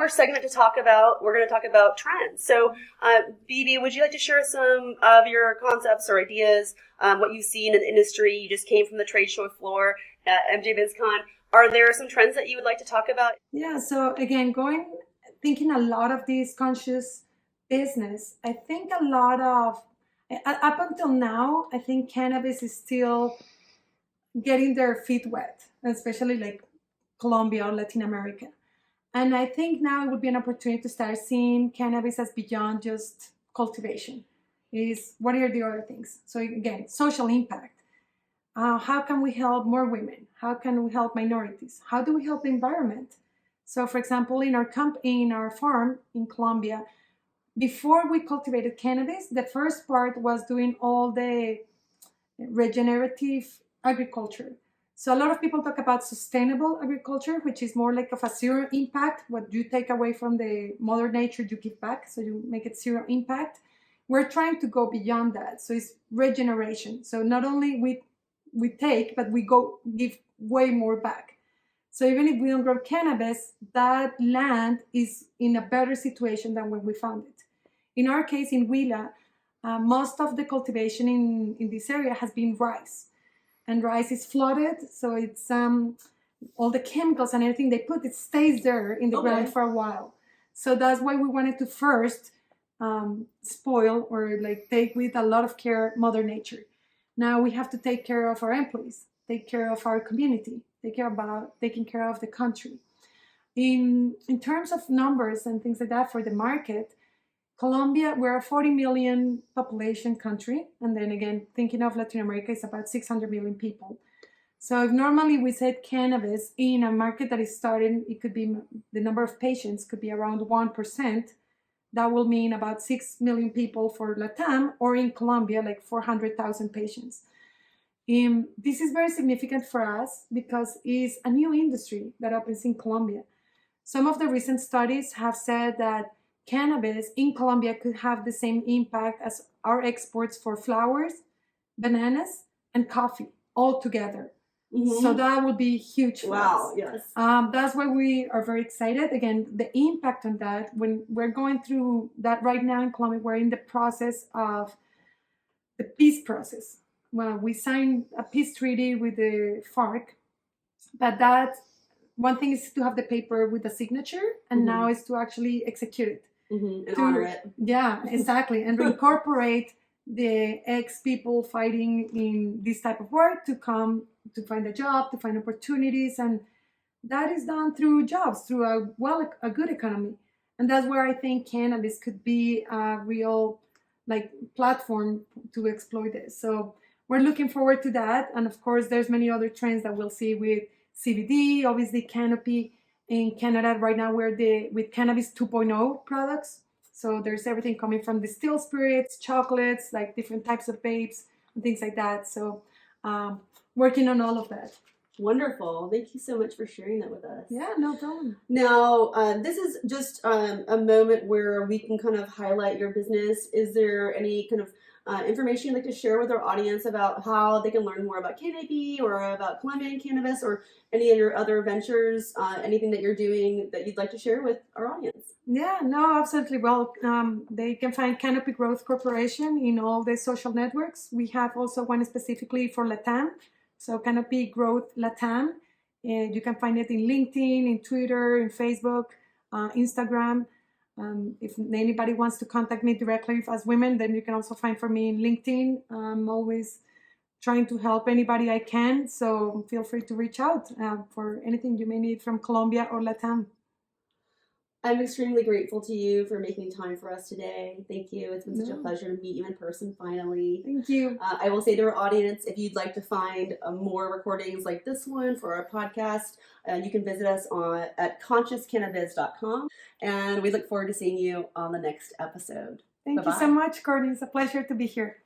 our segment we're going to talk about trends. So, Bibi, would you like to share some of your concepts or ideas, what you've seen in the industry? You just came from the trade show floor at MJ BizCon. Are there some trends that you would like to talk about? Yeah, so again, thinking a lot of this conscious business, I think a lot of, up until now, I think cannabis is still getting their feet wet, especially like Colombia or Latin America. And I think now it would be an opportunity to start seeing cannabis as beyond just cultivation. Is what are the other things? So again, social impact. How can we help more women? How can we help minorities? How do we help the environment? So, for example, in our farm in Colombia, before we cultivated cannabis, the first part was doing all the regenerative agriculture. So a lot of people talk about sustainable agriculture, which is more like of a zero impact. What you take away from the mother nature, you give back. So you make it zero impact. We're trying to go beyond that. So it's regeneration. So not only we take, but we give way more back. So even if we don't grow cannabis, that land is in a better situation than when we found it. In our case, in Huila, most of the cultivation in this area has been rice. And rice is flooded, so it's all the chemicals and everything they put, it stays there in the ground for a while. So that's why we wanted to first spoil or like take with a lot of care Mother Nature. Now we have to take care of our employees, take care of our community, taking care of the country. In terms of numbers and things like that for the market, Colombia, we're a 40 million population country. And then again, thinking of Latin America, it's about 600 million people. So if normally we said cannabis in a market that is starting, it could be the number of patients could be around 1%. That will mean about 6 million people for Latam, or in Colombia, like 400,000 patients. This is very significant for us because it's a new industry that opens in Colombia. Some of the recent studies have said that cannabis in Colombia could have the same impact as our exports for flowers, bananas, and coffee all together. Mm-hmm. So that would be huge for us. Wow, yes. That's why we are very excited. Again, the impact on that, when we're going through that right now in Colombia, we're in the process of the peace process. Well, we signed a peace treaty with the FARC, but that one thing is to have the paper with the signature, and now is to actually execute it. And honor it. Yeah, exactly. And incorporate the ex-people fighting in this type of work to come to find a job, to find opportunities. And that is done through jobs, through a good economy. And that's where I think cannabis could be a real platform to exploit this. So we're looking forward to that. And of course, there's many other trends that we'll see with CBD, obviously Canopy. In Canada right now, we're with Cannabis 2.0 products. So there's everything coming from distilled spirits, chocolates, like different types of vapes, and things like that. So working on all of that. Wonderful. Thank you so much for sharing that with us. Yeah, no problem. Now, this is just a moment where we can kind of highlight your business. Is there any kind of information you'd like to share with our audience about how they can learn more about Canopy or about Colombian cannabis or any of your other ventures, anything that you're doing that you'd like to share with our audience? Yeah, no, absolutely. Well, they can find Canopy Growth Corporation in all the social networks. We have also one specifically for Latam. So Canopy Growth Latam. You can find it in LinkedIn, in Twitter, in Facebook, Instagram. If anybody wants to contact me directly as women, then you can also find for me in LinkedIn. I'm always trying to help anybody I can. So feel free to reach out for anything you may need from Colombia or Latam. I'm extremely grateful to you for making time for us today. Thank you. It's been such a pleasure to meet you in person finally. Thank you. I will say to our audience, if you'd like to find more recordings like this one for our podcast, you can visit us at consciouscannabis.com. And we look forward to seeing you on the next episode. Thank you so much, Courtney. It's a pleasure to be here.